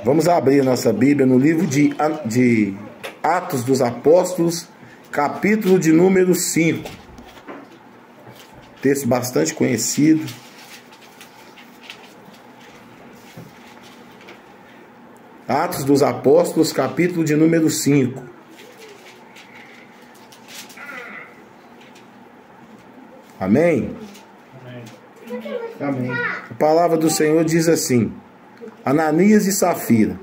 Vamos abrir a nossa Bíblia no livro de Atos dos Apóstolos, capítulo de número 5. Texto bastante conhecido. Atos dos Apóstolos, capítulo de número 5. Amém? Amém. A palavra do Senhor diz assim: Ananias e Safira.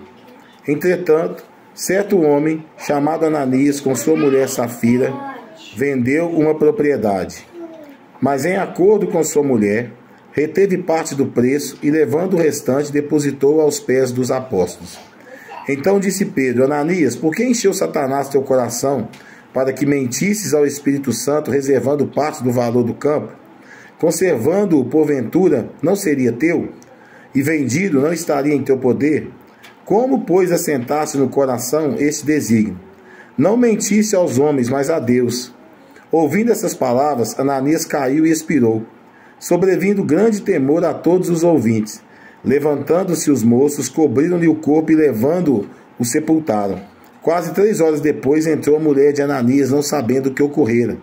Entretanto, certo homem, chamado Ananias, com sua mulher Safira, vendeu uma propriedade. Mas, em acordo com sua mulher, reteve parte do preço e, levando o restante, depositou aos pés dos apóstolos. Então disse Pedro: Ananias, por que encheu Satanás teu coração para que mentisses ao Espírito Santo, reservando parte do valor do campo? Conservando-o, porventura, não seria teu? E vendido, não estaria em teu poder? Como, pois, assentaste no coração este desígnio? Não mentiste aos homens, mas a Deus. Ouvindo essas palavras, Ananias caiu e expirou, sobrevindo grande temor a todos os ouvintes. Levantando-se os moços, cobriram-lhe o corpo e, levando-o, o sepultaram. Quase 3 horas depois entrou a mulher de Ananias, não sabendo o que ocorrera.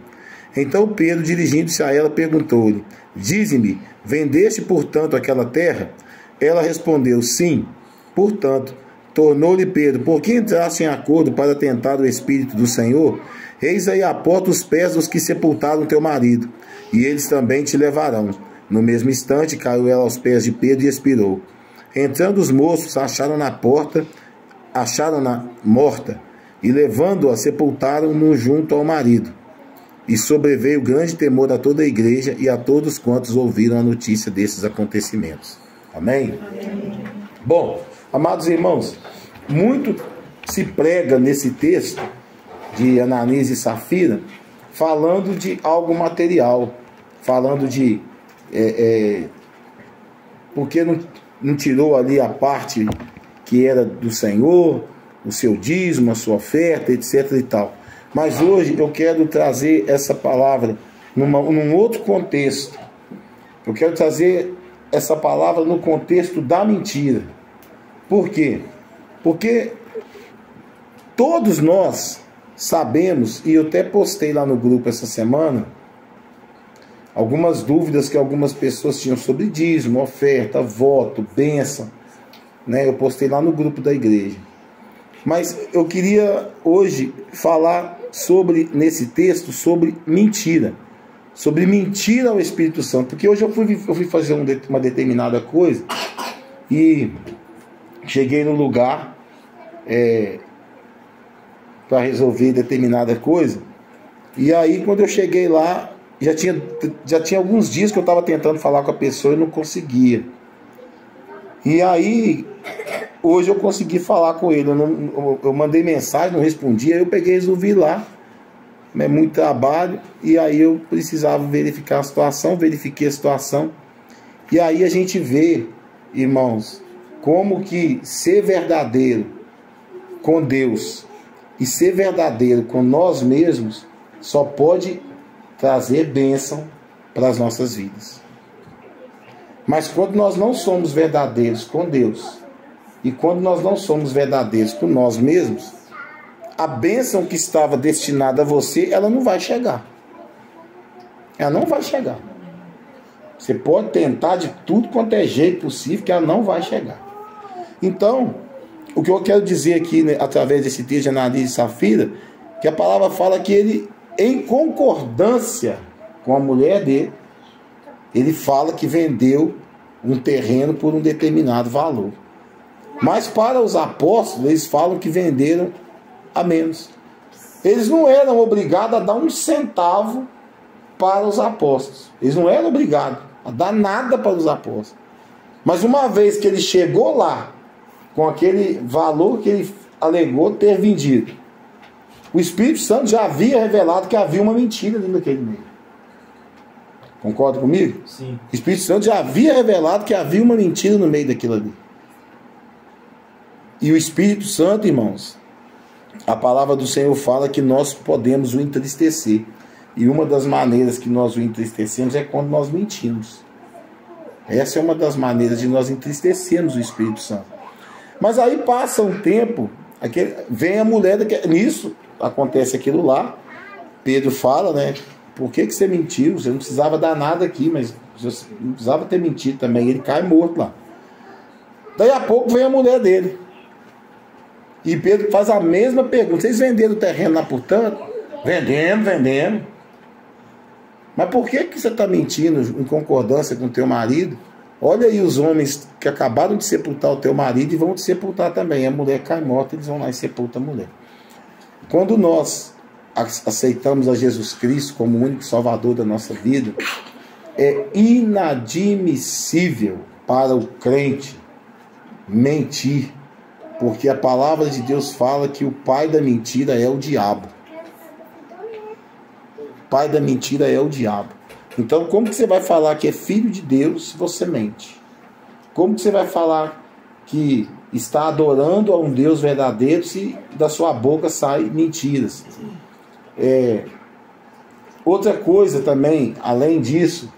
Então Pedro, dirigindo-se a ela, perguntou-lhe: Dize-me, vendeste, portanto, aquela terra? Ela respondeu: Sim. Portanto, tornou-lhe Pedro: Por que entraste em acordo para tentar o Espírito do Senhor? Eis aí à porta os pés dos que sepultaram teu marido, e eles também te levarão. No mesmo instante caiu ela aos pés de Pedro e expirou. Entrando os moços, acharam-na morta, e levando-a, sepultaram-no junto ao marido. E sobreveio grande temor a toda a igreja e a todos quantos ouviram a notícia desses acontecimentos. Amém? Amém. Bom, amados irmãos, muito se prega nesse texto de Ananias e Safira, falando de algo material, falando de porque não tirou ali a parte que era do Senhor, o seu dízimo, a sua oferta, etc. e tal. Mas hoje eu quero trazer essa palavra num outro contexto. Eu quero trazer essa palavra no contexto da mentira. Por quê? Porque todos nós sabemos, e eu até postei lá no grupo essa semana, algumas dúvidas que algumas pessoas tinham sobre dízimo, oferta, voto, bênção, né? Eu postei lá no grupo da igreja. Mas eu queria hoje falar nesse texto, sobre mentira. Sobre mentira ao Espírito Santo. Porque hoje eu fui fazer uma determinada coisa e cheguei no lugar para resolver determinada coisa. E aí, quando eu cheguei lá, já tinha alguns dias que eu estava tentando falar com a pessoa e não conseguia. E aí, hoje eu consegui falar com ele. Eu mandei mensagem, não respondi. Aí eu peguei e resolvi ir lá. É muito trabalho. E aí eu precisava verificar a situação. Verifiquei a situação. E aí a gente vê, irmãos, como que ser verdadeiro com Deus e ser verdadeiro com nós mesmos só pode trazer bênção para as nossas vidas. Mas quando nós não somos verdadeiros com Deus e quando nós não somos verdadeiros com nós mesmos, a bênção que estava destinada a você, ela não vai chegar. Ela não vai chegar. Você pode tentar de tudo quanto é jeito possível, que ela não vai chegar. Então, o que eu quero dizer aqui, né, através desse texto de Ananias e Safira, que a palavra fala que ele, em concordância com a mulher dele, ele fala que vendeu um terreno por um determinado valor. Mas para os apóstolos, eles falam que venderam a menos. Eles não eram obrigados a dar um centavo para os apóstolos. Eles não eram obrigados a dar nada para os apóstolos. Mas uma vez que ele chegou lá, com aquele valor que ele alegou ter vendido, o Espírito Santo já havia revelado que havia uma mentira dentro daquele meio. Concorda comigo? Sim. O Espírito Santo já havia revelado que havia uma mentira no meio daquilo ali. E o Espírito Santo, irmãos, a palavra do Senhor fala que nós podemos o entristecer. E uma das maneiras que nós o entristecemos é quando nós mentimos. Essa é uma das maneiras de nós entristecermos o Espírito Santo. Mas aí passa um tempo, vem a mulher, nisso acontece aquilo lá. Pedro fala, né? Por que você mentiu? Você não precisava dar nada aqui, mas você não precisava ter mentido também. Ele cai morto lá. Daí a pouco vem a mulher dele. E Pedro faz a mesma pergunta. Vocês venderam o terreno lá por tanto? Vendemos. Mas por que você está mentindo em concordância com o teu marido? Olha aí os homens que acabaram de sepultar o teu marido e vão te sepultar também. A mulher cai morta, eles vão lá e sepultam a mulher. Quando nós aceitamos a Jesus Cristo como o único salvador da nossa vida, é inadmissível para o crente mentir, porque a palavra de Deus fala que o pai da mentira é o diabo. O pai da mentira é o diabo. Então, como que você vai falar que é filho de Deus se você mente? Como que você vai falar que está adorando a um Deus verdadeiro se da sua boca saem mentiras? Outra coisa também, além disso,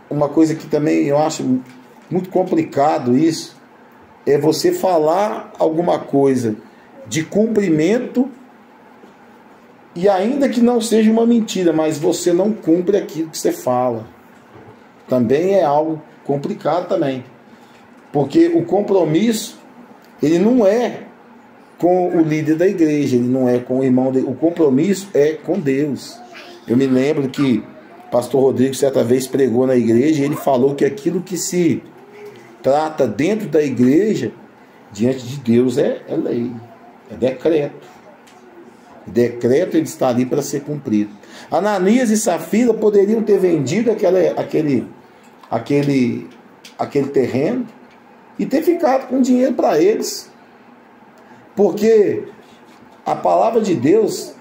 uma coisa que também eu acho muito complicado isso, é você falar alguma coisa de cumprimento e ainda que não seja uma mentira, mas você não cumpre aquilo que você fala. Também é algo complicado também. Porque o compromisso, ele não é com o líder da igreja, ele não é com o irmão dele. O compromisso é com Deus. Eu me lembro que o pastor Rodrigo certa vez pregou na igreja e ele falou que aquilo que se trata dentro da igreja, diante de Deus, é lei, é decreto. Decreto, ele está ali para ser cumprido. Ananias e Safira poderiam ter vendido aquele terreno e ter ficado com dinheiro para eles. Porque a palavra de Deus,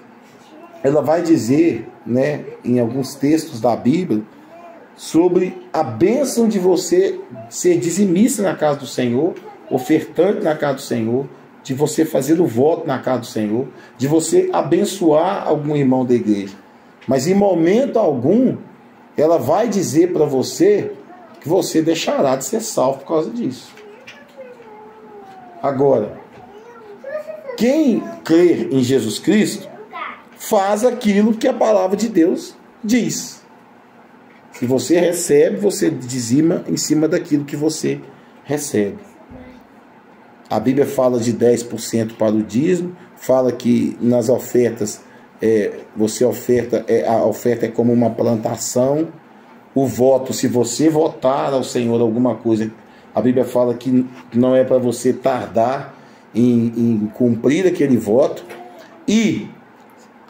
ela vai dizer, né, em alguns textos da Bíblia, sobre a bênção de você ser dizimista na casa do Senhor, ofertante na casa do Senhor, de você fazer o voto na casa do Senhor, de você abençoar algum irmão da igreja. Mas em momento algum, ela vai dizer para você que você deixará de ser salvo por causa disso. Agora, quem crê em Jesus Cristo faz aquilo que a palavra de Deus diz. Se você recebe, você dizima em cima daquilo que você recebe. A Bíblia fala de 10% para o dízimo, fala que nas ofertas, a oferta é como uma plantação. O voto, se você votar ao Senhor alguma coisa, a Bíblia fala que não é para você tardar em cumprir aquele voto. E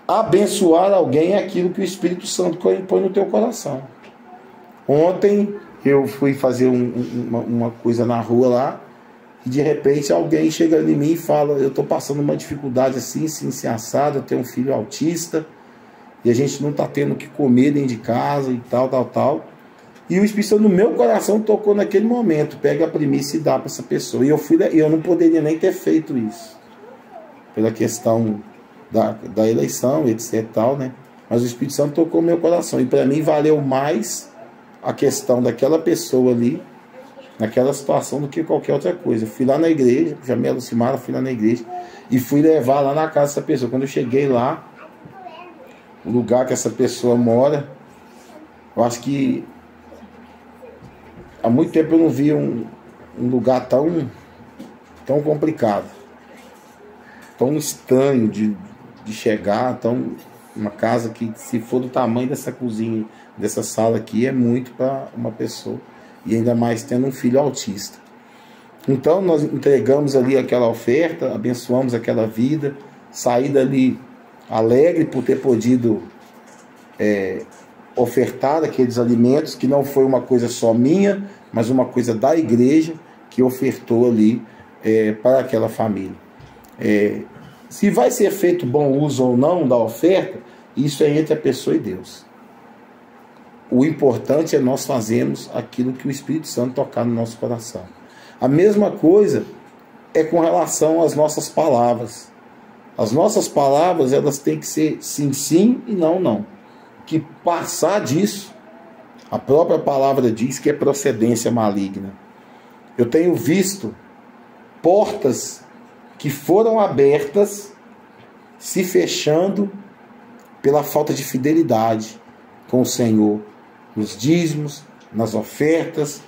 abençoar alguém é aquilo que o Espírito Santo põe no teu coração. Ontem eu fui fazer uma coisa na rua lá, e de repente alguém chega em mim e fala: eu estou passando uma dificuldade assim assado, eu tenho um filho autista, e a gente não está tendo o que comer dentro de casa e tal. E o Espírito Santo no meu coração tocou naquele momento: pega a primícia e dá para essa pessoa. E eu não poderia nem ter feito isso, pela questão da eleição, etc. né? Mas o Espírito Santo tocou no meu coração, e para mim valeu mais a questão daquela pessoa ali, naquela situação, do que qualquer outra coisa. Eu fui lá na igreja, chamei a Lucimara, fui lá na igreja e fui levar lá na casa dessa pessoa. Quando eu cheguei lá, o lugar que essa pessoa mora, eu acho que há muito tempo eu não vi um lugar tão complicado, tão estranho de chegar, uma casa que, se for do tamanho dessa cozinha, dessa sala aqui, é muito para uma pessoa, e ainda mais tendo um filho autista. Então nós entregamos ali aquela oferta, abençoamos aquela vida, saí dali alegre por ter podido ofertar aqueles alimentos, que não foi uma coisa só minha, mas uma coisa da igreja que ofertou ali para aquela família. Se vai ser feito bom uso ou não da oferta, isso é entre a pessoa e Deus. O importante é nós fazermos aquilo que o Espírito Santo tocar no nosso coração. A mesma coisa é com relação às nossas palavras. As nossas palavras, elas têm que ser sim, sim e não, não. Que passar disso, a própria palavra diz que é procedência maligna. Eu tenho visto portas que foram abertas se fechando pela falta de fidelidade com o Senhor, nos dízimos, nas ofertas,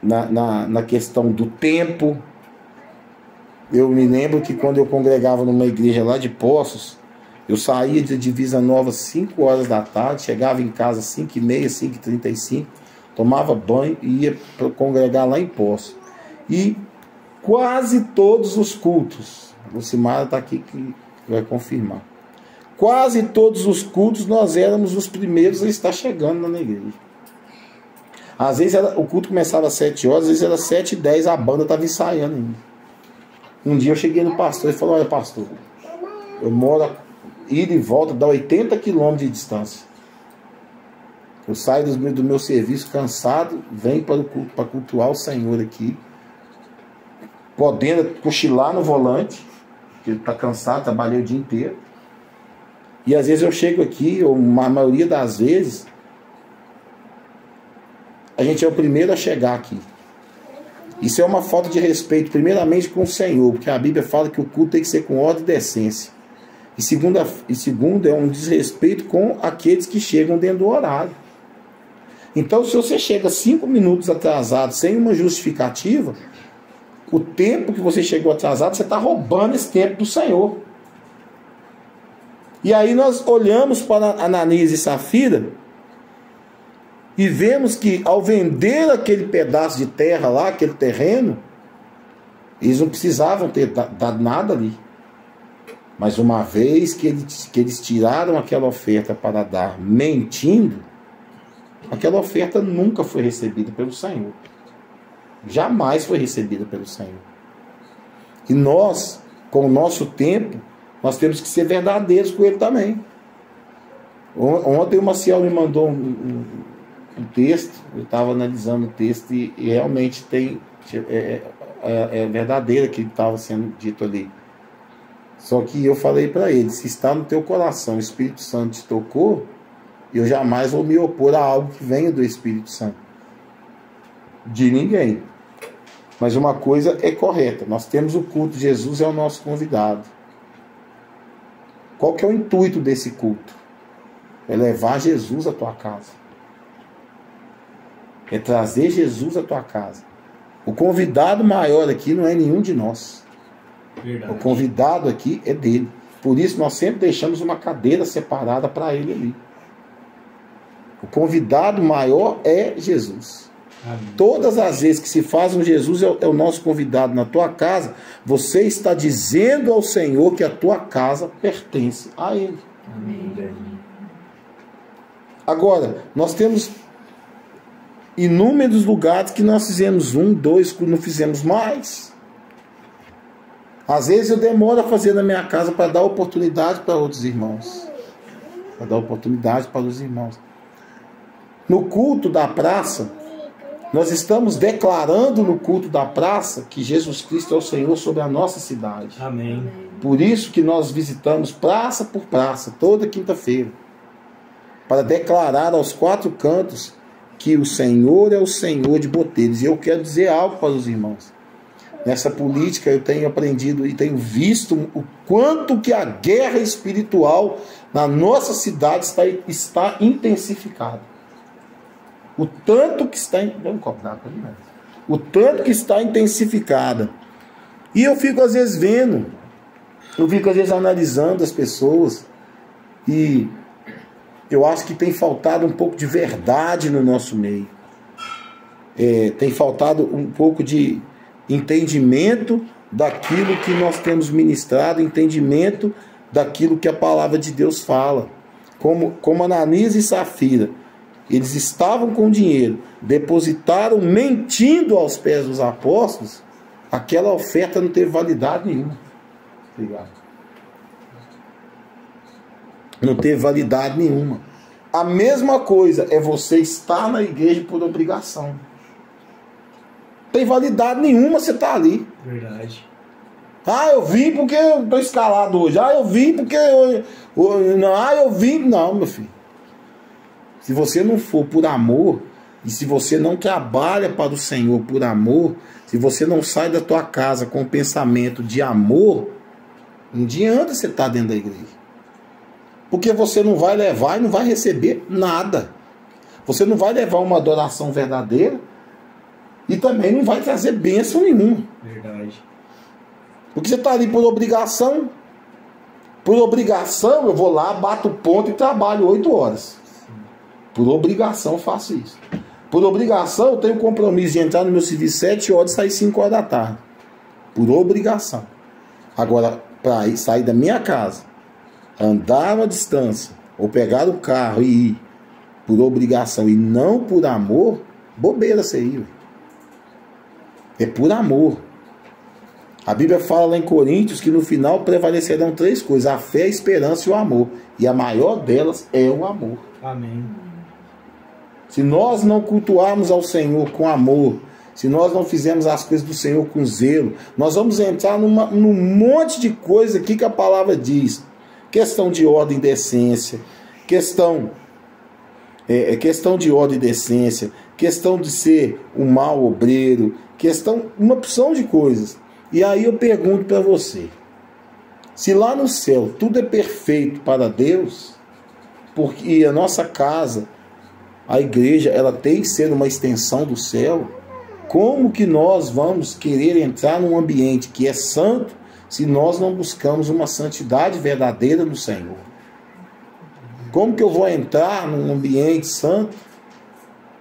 na questão do tempo. Eu me lembro que quando eu congregava numa igreja lá de Poços, eu saía de Divisa Nova às 5 horas da tarde, chegava em casa às 5h30, 5h35, tomava banho e ia congregar lá em Poços. E quase todos os cultos, a Lucimara está aqui que vai confirmar, quase todos os cultos nós éramos os primeiros a estar chegando na igreja. Às vezes o culto começava às 7 horas, às vezes era 7h10, a banda estava ensaiando ainda. Um dia eu cheguei no pastor e falei: olha, pastor, eu moro ida e volta, dá 80 quilômetros de distância. Eu saio do meu serviço cansado, venho para cultuar o Senhor aqui, podendo cochilar no volante, porque ele está cansado, trabalhei o dia inteiro. E às vezes eu chego aqui, ou a maioria das vezes, a gente é o primeiro a chegar aqui. Isso é uma falta de respeito, primeiramente com o Senhor, porque a Bíblia fala que o culto tem que ser com ordem e decência. E segundo, é um desrespeito com aqueles que chegam dentro do horário. Então, se você chega 5 minutos atrasado, sem uma justificativa, o tempo que você chegou atrasado, você está roubando esse tempo do Senhor. E aí nós olhamos para Ananias e Safira e vemos que ao vender aquele pedaço de terra lá, aquele terreno, eles não precisavam ter dado nada ali. Mas uma vez que eles tiraram aquela oferta para dar mentindo, aquela oferta nunca foi recebida pelo Senhor. Jamais foi recebida pelo Senhor. E nós, com o nosso tempo, nós temos que ser verdadeiros com Ele também. Ontem o Maciel me mandou um texto, eu estava analisando o texto e realmente é verdadeiro o que estava sendo dito ali. Só que eu falei para ele: se está no teu coração, o Espírito Santo te tocou, eu jamais vou me opor a algo que venha do Espírito Santo. De ninguém. Mas uma coisa é correta: nós temos o culto, Jesus é o nosso convidado. Qual que é o intuito desse culto? É levar Jesus à tua casa. É trazer Jesus à tua casa. O convidado maior aqui não é nenhum de nós. Verdade. O convidado aqui é dele. Por isso nós sempre deixamos uma cadeira separada para ele ali. O convidado maior é Jesus. Amém. Todas as vezes que se faz um Jesus é o nosso convidado na tua casa, você está dizendo ao Senhor que a tua casa pertence a Ele. Amém. Agora, nós temos inúmeros lugares que nós fizemos 1, 2, não fizemos mais. Às vezes eu demoro a fazer na minha casa para dar oportunidade para outros irmãos. Para dar oportunidade para os irmãos. No culto da praça, nós estamos declarando no culto da praça que Jesus Cristo é o Senhor sobre a nossa cidade. Amém. Por isso que nós visitamos praça por praça, toda quinta-feira, para declarar aos 4 cantos que o Senhor é o Senhor de Boteiros. E eu quero dizer algo para os irmãos. Nessa política eu tenho aprendido e tenho visto o quanto que a guerra espiritual na nossa cidade está intensificada. O tanto que está intensificada. E eu fico às vezes vendo, eu fico às vezes analisando as pessoas e eu acho que tem faltado um pouco de verdade no nosso meio. Tem faltado um pouco de entendimento daquilo que nós temos ministrado, entendimento daquilo que a palavra de Deus fala. Como Ananias e Safira, eles estavam com dinheiro, depositaram mentindo aos pés dos apóstolos, aquela oferta não teve validade nenhuma. Obrigado. Não teve validade nenhuma. A mesma coisa é você estar na igreja por obrigação. Tem validade nenhuma você estar ali. Verdade. Eu vim porque eu estou escalado hoje. Eu vim porque eu vim. Não, meu filho. Se você não for por amor, E se você não trabalha para o Senhor por amor, se você não sai da tua casa com o pensamento de amor, não adianta você estar dentro da igreja. Porque você não vai levar e não vai receber nada. Você não vai levar uma adoração verdadeira e também não vai trazer bênção nenhuma. Verdade. Porque você está ali por obrigação. Por obrigação, eu vou lá, bato o ponto e trabalho 8 horas. Por obrigação, eu faço isso. Por obrigação, eu tenho compromisso de entrar no meu serviço 7 horas e sair 5 horas da tarde. Por obrigação. Agora, para sair da minha casa, andar uma distância, ou pegar o carro e ir por obrigação e não por amor, bobeira você ir. É por amor. A Bíblia fala lá em Coríntios que no final prevalecerão 3 coisas: a fé, a esperança e o amor. E a maior delas é o amor. Amém. Se nós não cultuarmos ao Senhor com amor, se nós não fizermos as coisas do Senhor com zelo, nós vamos entrar num monte de coisa aqui que a palavra diz. Questão de ordem e decência, questão de ordem e decência, questão de ser um mau obreiro, uma opção de coisas. E aí eu pergunto para você, se lá no céu tudo é perfeito para Deus, porque a nossa casa, a igreja, ela tem que ser uma extensão do céu, como que nós vamos querer entrar num ambiente que é santo se nós não buscamos uma santidade verdadeira no Senhor? Como que eu vou entrar num ambiente santo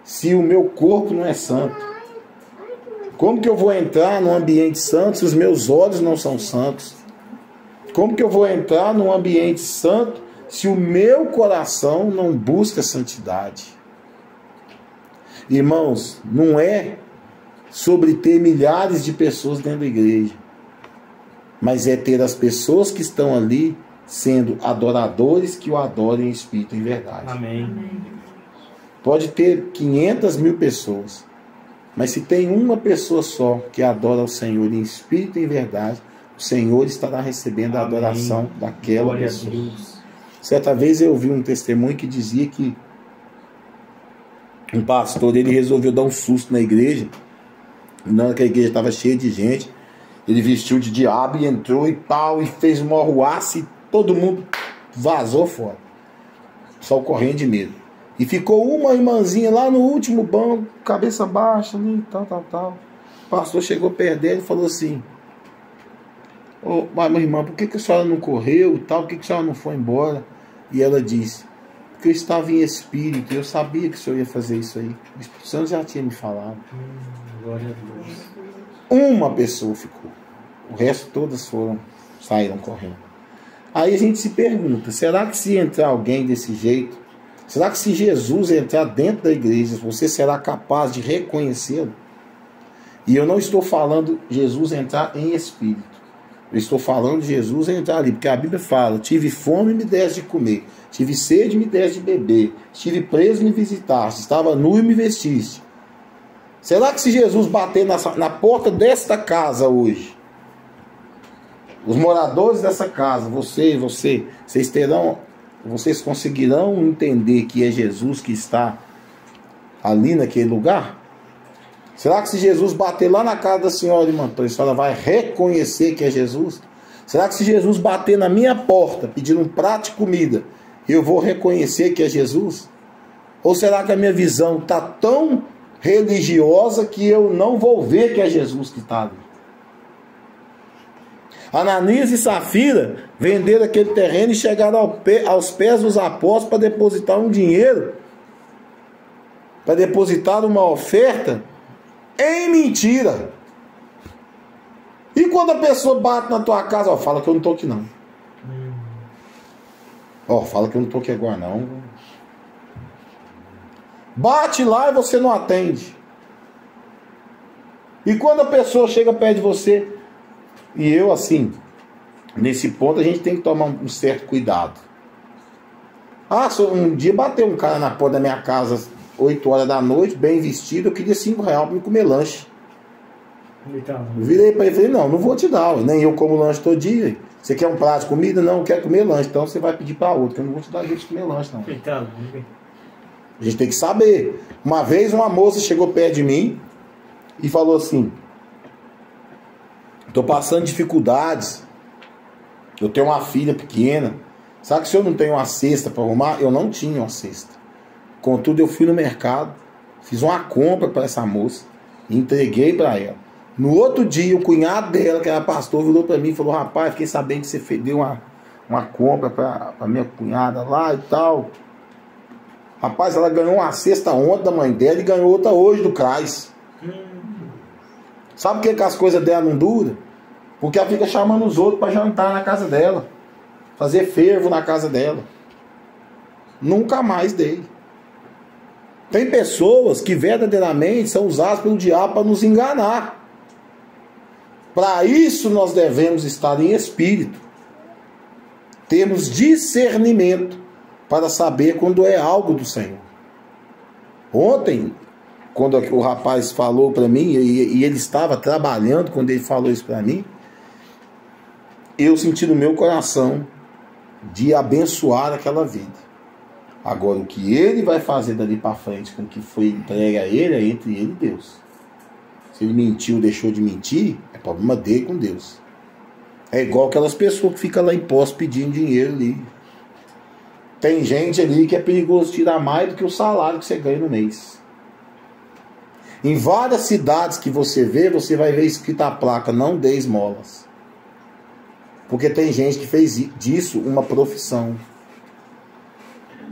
se o meu corpo não é santo? Como que eu vou entrar num ambiente santo se os meus olhos não são santos? Como que eu vou entrar num ambiente santo se o meu coração não busca santidade? Irmãos, não é sobre ter milhares de pessoas dentro da igreja, mas é ter as pessoas que estão ali sendo adoradores que o adorem em espírito e em verdade. Amém. Pode ter 500 mil pessoas, mas se tem uma pessoa só que adora o Senhor em espírito e em verdade, o Senhor estará recebendo a adoração daquela Glória pessoa. a Deus. Certa vez eu ouvi um testemunho que dizia que um pastor, ele resolveu dar um susto na igreja. Na hora que a igreja estava cheia de gente, ele vestiu de diabo e entrou e tal, e fez uma arruaça e todo mundo vazou fora, só correndo de medo. E ficou uma irmãzinha lá no último banco, cabeça baixa, ali, tal. O pastor chegou perto dele e falou assim: ô, mas minha irmã, por que a senhora não correu e tal? Por que a senhora não foi embora? E ela disse: porque eu estava em espírito, eu sabia que o senhor ia fazer isso aí. O Espírito Santo já tinha me falado. Glória a Deus. Uma pessoa ficou, o resto todas saíram correndo. Aí a gente se pergunta: será que se entrar alguém desse jeito, será que se Jesus entrar dentro da igreja, você será capaz de reconhecê-lo? E eu não estou falando Jesus entrar em espírito, eu estou falando de Jesus entrar ali, porque a Bíblia fala: tive fome e me deste de comer, tive sede e me deste de beber, estive preso e me visitaste, estava nu e me vestiste. Será que se Jesus bater na porta desta casa hoje, os moradores dessa casa, vocês conseguirão entender que é Jesus que está ali naquele lugar? Será que se Jesus bater lá na casa da senhora, irmã Antônia, a senhora vai reconhecer que é Jesus? Será que se Jesus bater na minha porta pedindo um prato de comida, eu vou reconhecer que é Jesus? Ou será que a minha visão está tão religiosa que eu não vou ver que é Jesus que está ali? Ananias e Safira venderam aquele terreno e chegaram aos pés dos apóstolos para depositar um dinheiro, para depositar uma oferta em mentira. E quando a pessoa bate na tua casa, ó, fala que eu não estou aqui não. Ó, fala que eu não estou aqui agora não. Bate lá e você não atende. E quando a pessoa chega perto de você, e eu assim, nesse ponto a gente tem que tomar um certo cuidado. Ah, um dia bateu um cara na porta da minha casa 8 horas da noite, bem vestido, eu queria R$5 para me comer lanche. Então, eu virei para ele e falei: não vou te dar, nem eu como lanche todo dia. Você quer um prato de comida? Não, eu quero comer lanche. Então você vai pedir para outro, que eu não vou te dar jeito de comer lanche não. então, A gente tem que saber. Uma vez uma moça chegou perto de mim e falou assim: estou passando dificuldades, eu tenho uma filha pequena, sabe que se eu não tenho uma cesta para arrumar? Eu não tinha uma cesta. Contudo, eu fui no mercado, fiz uma compra para essa moça, entreguei para ela. No outro dia, o cunhado dela, que era pastor, virou para mim e falou: rapaz, fiquei sabendo que você deu uma compra para minha cunhada lá e tal. Rapaz, ela ganhou uma cesta ontem da mãe dela e ganhou outra hoje do CRAS. Sabe por que as coisas dela não duram? Porque ela fica chamando os outros para jantar na casa dela, fazer fervo na casa dela. Nunca mais dei. Tem pessoas que verdadeiramente são usadas pelo diabo para nos enganar. Para isso nós devemos estar em espírito. Temos discernimento para saber quando é algo do Senhor. Ontem, quando o rapaz falou para mim, e ele estava trabalhando, quando ele falou isso para mim, eu senti no meu coração de abençoar aquela vida. Agora, o que ele vai fazer dali para frente com o que foi entregue a ele é entre ele e Deus. Se ele mentiu, deixou de mentir, é problema dele com Deus. É igual aquelas pessoas que ficam lá em posse pedindo dinheiro ali. Tem gente ali que é perigoso tirar mais do que o salário que você ganha no mês. Em várias cidades que você vai ver escrita a placa: não dê esmolas. Porque tem gente que fez disso uma profissão.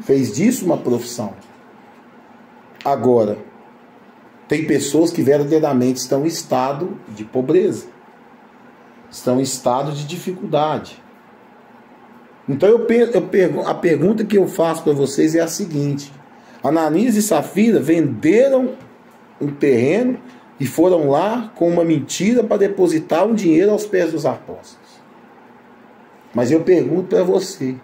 Fez disso uma profissão. Agora, tem pessoas que verdadeiramente estão em estado de pobreza. Estão em estado de dificuldade. Então a pergunta que eu faço para vocês é a seguinte: Ananias e Safira venderam um terreno e foram lá com uma mentira para depositar um dinheiro aos pés dos apóstolos. Mas eu pergunto para você: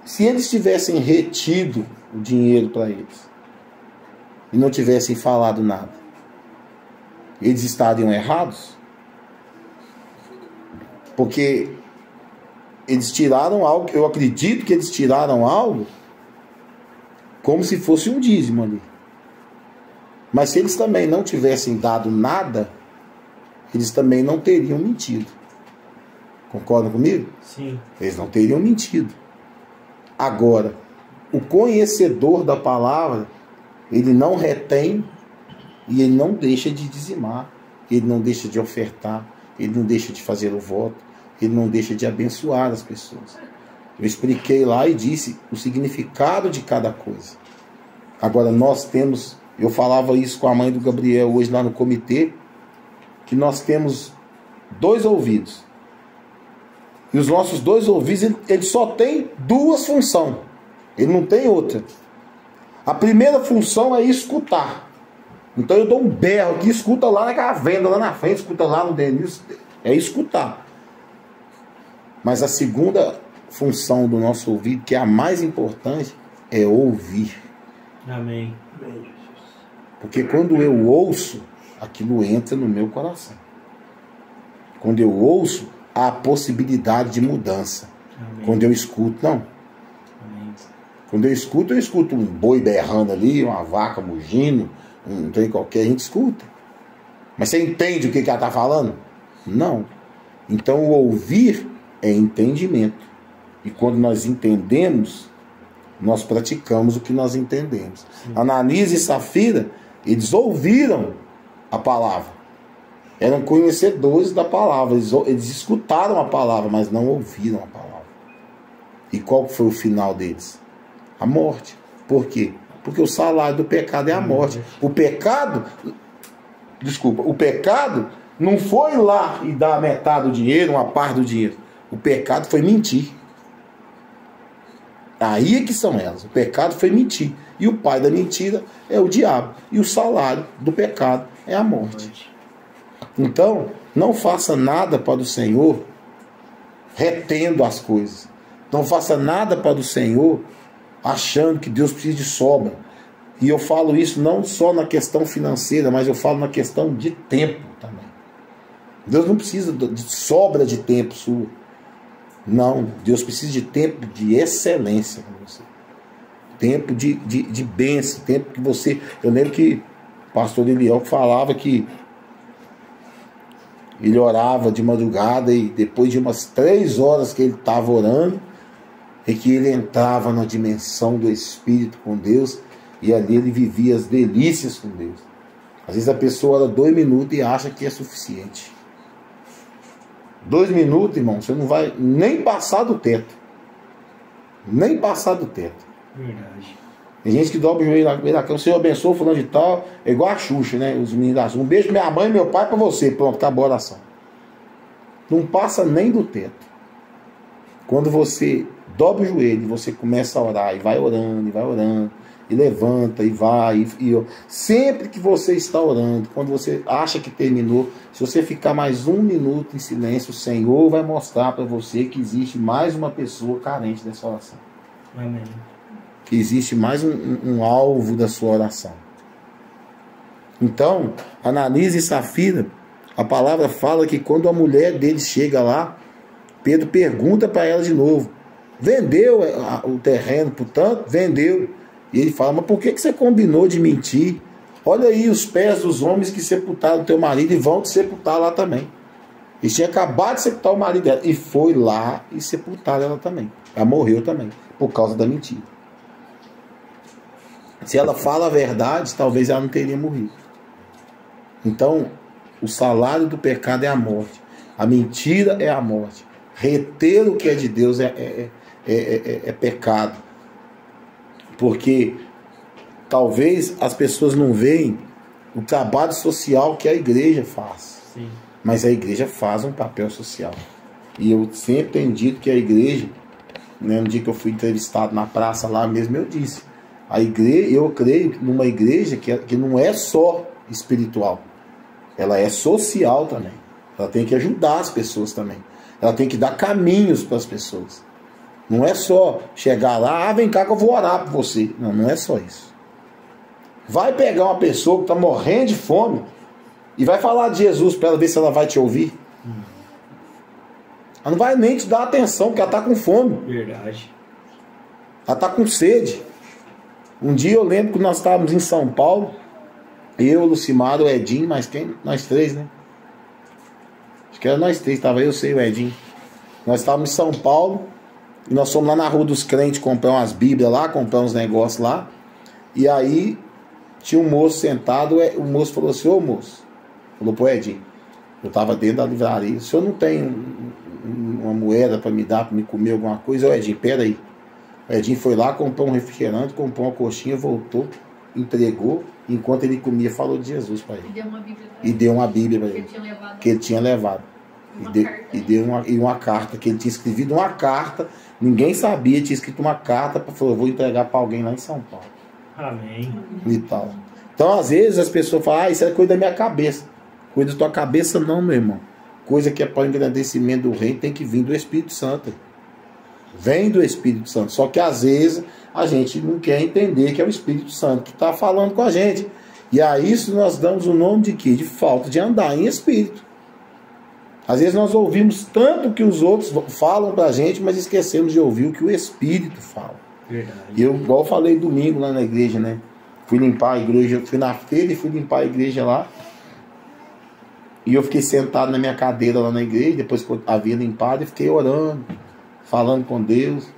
se eles tivessem retido o dinheiro para eles e não tivessem falado nada, eles estariam errados? Porque eles tiraram algo, eu acredito que eles tiraram algo como se fosse um dízimo ali. Mas se eles também não tivessem dado nada, eles também não teriam mentido. Concordam comigo? Sim. Eles não teriam mentido. Agora, o conhecedor da palavra, ele não retém e ele não deixa de dizimar, ele não deixa de ofertar, ele não deixa de fazer o voto, ele não deixa de abençoar as pessoas. Eu expliquei lá e disse o significado de cada coisa. Agora nós temos, eu falava isso com a mãe do Gabriel hoje lá no comitê, que nós temos 2 ouvidos. E os nossos 2 ouvidos, ele só tem 2 funções. Ele não tem outra. A primeira função é escutar. Então eu dou um berro aqui, escuta lá naquela venda, lá na frente, escuta lá no Denis. É escutar. Mas a segunda função do nosso ouvido, que é a mais importante, é ouvir. Amém. Porque quando eu ouço, aquilo entra no meu coração. Quando eu ouço, há a possibilidade de mudança. Amém. Quando eu escuto, não. Amém. Quando eu escuto um boi berrando ali, uma vaca mugindo, um trem qualquer, a gente escuta. Mas você entende o que ela está falando? Não. Então o ouvir é entendimento. E quando nós entendemos, nós praticamos o que nós entendemos. Sim. Ananias e Safira, eles ouviram a palavra. Eram conhecedores da palavra. Eles escutaram a palavra, mas não ouviram a palavra. E qual foi o final deles? A morte. Por quê? Porque o salário do pecado é a morte. O pecado não foi lá e dar metade do dinheiro, uma parte do dinheiro. O pecado foi mentir. Aí é que são elas. O pecado foi mentir. E o pai da mentira é o diabo. E o salário do pecado é a morte. Então, não faça nada para o Senhor retendo as coisas. Não faça nada para o Senhor achando que Deus precisa de sobra. E eu falo isso não só na questão financeira, mas eu falo na questão de tempo também. Deus não precisa de sobra de tempo sua. Não, Deus precisa de tempo de excelência com você. tempo de bênção, tempo que você... Eu lembro que o pastor Eliel falava que ele orava de madrugada e depois de umas 3 horas que ele estava orando, é que ele entrava na dimensão do Espírito com Deus e ali ele vivia as delícias com Deus. Às vezes a pessoa ora 2 minutos e acha que é suficiente. 2 minutos, irmão, você não vai nem passar do teto. Nem passar do teto. Verdade. Tem gente que dobra o joelho na cama, o Senhor abençoe fulano de tal, é igual a Xuxa, né? Os meninos da Xuxa. Um beijo pra minha mãe e meu pai pra você. Pronto, acabou a oração. Não passa nem do teto. Quando você dobra o joelho, você começa a orar, e vai orando, e levanta, e vai, sempre que você está orando, quando você acha que terminou, se você ficar mais 1 minuto em silêncio, o Senhor vai mostrar para você que existe mais uma pessoa carente dessa oração. Amém. Que existe mais um alvo da sua oração. Então, Ananias e Safira, a palavra fala que quando a mulher deles chega lá, Pedro pergunta para ela de novo: vendeu o terreno, portanto? Vendeu. E ele fala: mas por que você combinou de mentir? Olha aí os pés dos homens que sepultaram teu marido e vão te sepultar lá também. Eles tinham acabado de sepultar o marido dela. E foi lá e sepultaram ela também. Ela morreu também, por causa da mentira. Se ela fala a verdade, talvez ela não teria morrido. Então, o salário do pecado é a morte. A mentira é a morte. Reter o que é de Deus é pecado. Porque talvez as pessoas não veem o trabalho social que a igreja faz. Sim. Mas a igreja faz um papel social. E eu sempre tenho dito que a igreja, né, no dia que eu fui entrevistado na praça lá mesmo, eu disse: a igreja, eu creio numa igreja que não é só espiritual, ela é social também. Ela tem que ajudar as pessoas também. Ela tem que dar caminhos para as pessoas. Não é só chegar lá: vem cá que eu vou orar por você. Não, não é só isso. Vai pegar uma pessoa que está morrendo de fome e vai falar de Jesus para ela ver se ela vai te ouvir. Ela não vai nem te dar atenção, porque ela está com fome. Verdade. Ela está com sede. Um dia eu lembro que nós estávamos em São Paulo, eu, o Lucimar, o Edinho, mas quem? Nós 3, né? Acho que era nós 3, estava eu, sei, o Edinho. Nós estávamos em São Paulo e nós fomos lá na Rua dos Crentes comprar umas bíblias lá, comprar uns negócios lá. E aí tinha um moço sentado, o moço falou assim: ô moço, falou pro Edinho, eu estava dentro da livraria: o senhor não tem uma moeda para me dar, para me comer alguma coisa? Ô Edinho, pera aí. O Edinho foi lá, comprou um refrigerante, comprou uma coxinha, voltou, entregou, enquanto ele comia, falou de Jesus para ele. E deu uma Bíblia para ele. Que ele tinha levado. E deu uma carta, que ele tinha escrevido uma carta, ninguém sabia, tinha escrito uma carta, falou: eu vou entregar para alguém lá em São Paulo. Amém. E tal. Então, às vezes, as pessoas falam: isso é coisa da minha cabeça. Coisa da tua cabeça não, meu irmão. Coisa que é para o engrandecimento do reino tem que vir do Espírito Santo. Vem do Espírito Santo. Só que às vezes a gente não quer entender que é o Espírito Santo que está falando com a gente. E a isso nós damos o nome de quê? De falta de andar em Espírito. Às vezes nós ouvimos tanto o que os outros falam para a gente, mas esquecemos de ouvir o que o Espírito fala. Verdade. E eu, igual eu falei domingo lá na igreja, né? Fui limpar a igreja, fui na feira e fui limpar a igreja lá. E eu fiquei sentado na minha cadeira lá na igreja, depois que eu havia limpado, e fiquei orando, falando com Deus.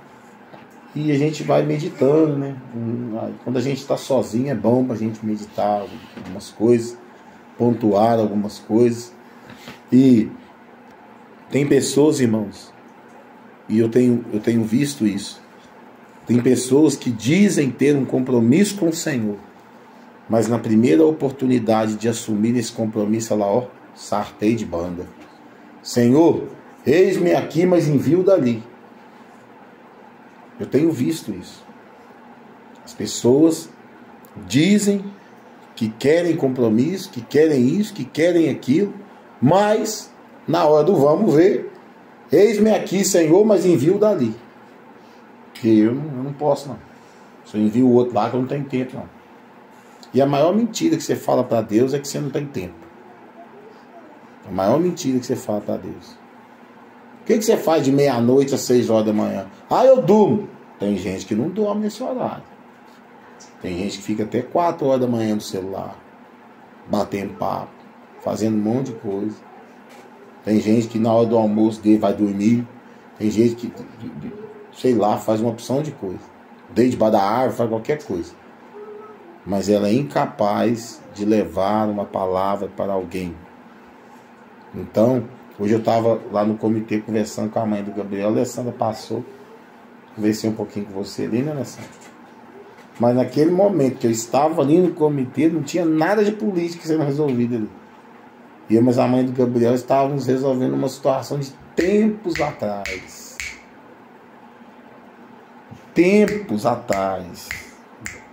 E a gente vai meditando, né? Quando a gente está sozinho é bom para a gente meditar algumas coisas, pontuar algumas coisas. E tem pessoas, irmãos, e eu tenho visto isso. Tem pessoas que dizem ter um compromisso com o Senhor, mas na primeira oportunidade de assumir esse compromisso, ela, ó, sartei de banda. Senhor, eis-me aqui, mas envio dali. Eu tenho visto isso. As pessoas dizem que querem compromisso, que querem isso, que querem aquilo, mas na hora do vamos ver, eis-me aqui, Senhor, mas envio dali. Porque eu não posso, não. Se eu envio o outro lá, que eu não tenho tempo, não. E a maior mentira que você fala para Deus é que você não tem tempo. A maior mentira que você fala para Deus. O que você faz de meia-noite às 6 horas da manhã? Ah, eu durmo. Tem gente que não dorme nesse horário. Tem gente que fica até 4 horas da manhã no celular, batendo papo, fazendo um monte de coisa. Tem gente que na hora do almoço dele vai dormir. Tem gente que, sei lá, faz uma opção de coisa. Deita debaixo da árvore, faz qualquer coisa. Mas ela é incapaz de levar uma palavra para alguém. Então, hoje eu estava lá no comitê conversando com a mãe do Gabriel. A Alessandra passou. Conversei um pouquinho com você ali, né, Alessandra? Mas naquele momento que eu estava ali no comitê, não tinha nada de política sendo resolvida ali. E eu, mas a mãe do Gabriel estávamos resolvendo uma situação de tempos atrás. Tempos atrás.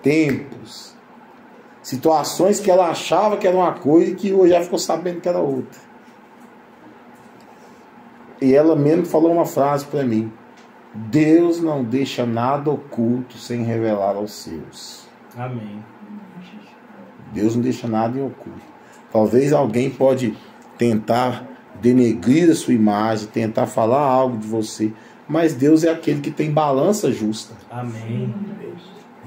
Tempos. Situações que ela achava que era uma coisa e que hoje já ficou sabendo que era outra. E ela mesmo falou uma frase para mim: Deus não deixa nada oculto sem revelar aos seus. Amém. Deus não deixa nada em oculto. Talvez alguém pode tentar denegrir a sua imagem, tentar falar algo de você, mas Deus é aquele que tem balança justa. Amém.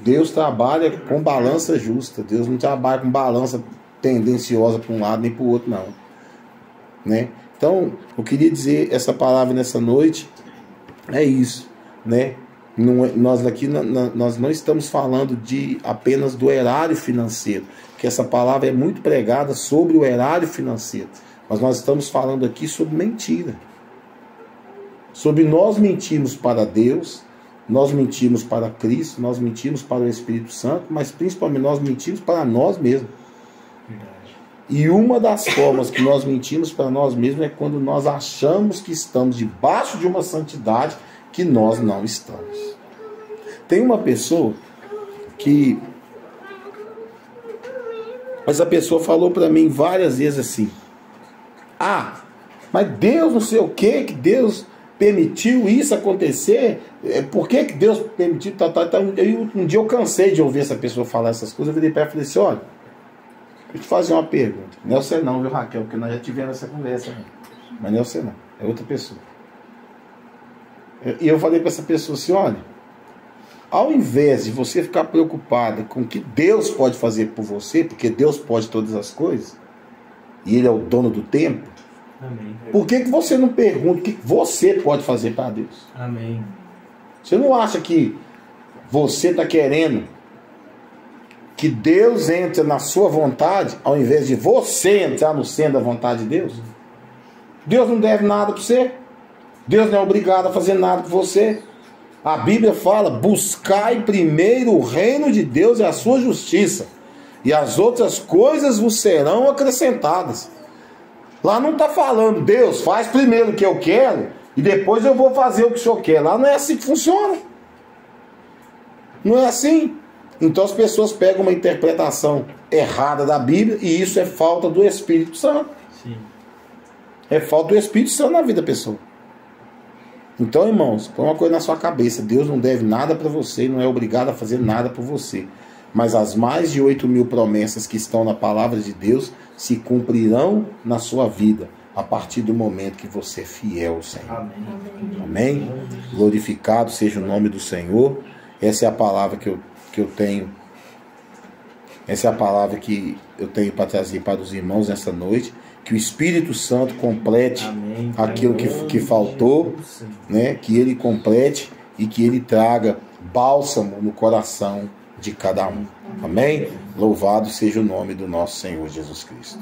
Deus trabalha com balança justa. Deus não trabalha com balança tendenciosa para um lado nem para o outro, não. Né? Então, eu queria dizer essa palavra nessa noite. É isso, né? Nós aqui nós não estamos falando apenas do erário financeiro, que essa palavra é muito pregada sobre o erário financeiro, mas nós estamos falando aqui sobre mentira, sobre nós mentirmos para Deus, nós mentimos para Cristo, nós mentimos para o Espírito Santo, mas principalmente nós mentimos para nós mesmos. Verdade. E uma das formas que nós mentimos para nós mesmos é quando nós achamos que estamos debaixo de uma santidade que nós não estamos. Tem uma pessoa que... Essa pessoa falou para mim várias vezes assim: ah, mas Deus não sei o que Deus permitiu isso acontecer, por que Deus permitiu tal. Um dia eu cansei de ouvir essa pessoa falar essas coisas. Eu virei para ela e falei assim: olha, deixa eu te fazer uma pergunta. Não é você não, viu, Raquel? Porque nós já tivemos essa conversa, né? Mas não é você não, é outra pessoa. E eu falei para essa pessoa assim: olha, ao invés de você ficar preocupada com o que Deus pode fazer por você, porque Deus pode todas as coisas, e Ele é o dono do tempo, Amém. por que você não pergunta o que você pode fazer para Deus? Amém. Você não acha que você está querendo que Deus entre na sua vontade, ao invés de você entrar no centro da vontade de Deus? Deus não deve nada para você. Deus não é obrigado a fazer nada por você. A Bíblia fala: buscai primeiro o reino de Deus e a sua justiça, e as outras coisas vos serão acrescentadas. Lá não está falando: Deus, faz primeiro o que eu quero e depois eu vou fazer o que o Senhor quer. Lá não é assim que funciona. Não é assim. Então as pessoas pegam uma interpretação errada da Bíblia, e isso é falta do Espírito Santo. Sim. É falta do Espírito Santo na vida da pessoa. Então, irmãos, põe uma coisa na sua cabeça: Deus não deve nada para você, não é obrigado a fazer nada por você. Mas as mais de 8.000 promessas que estão na palavra de Deus se cumprirão na sua vida a partir do momento que você é fiel ao Senhor. Amém. Amém? Glorificado seja o nome do Senhor. Essa é a palavra que eu tenho. Essa é a palavra que eu tenho para trazer para os irmãos nessa noite. Que o Espírito Santo complete Amém. aquilo que faltou, né? Que Ele complete e que Ele traga bálsamo no coração de cada um. Amém? Louvado seja o nome do nosso Senhor Jesus Cristo.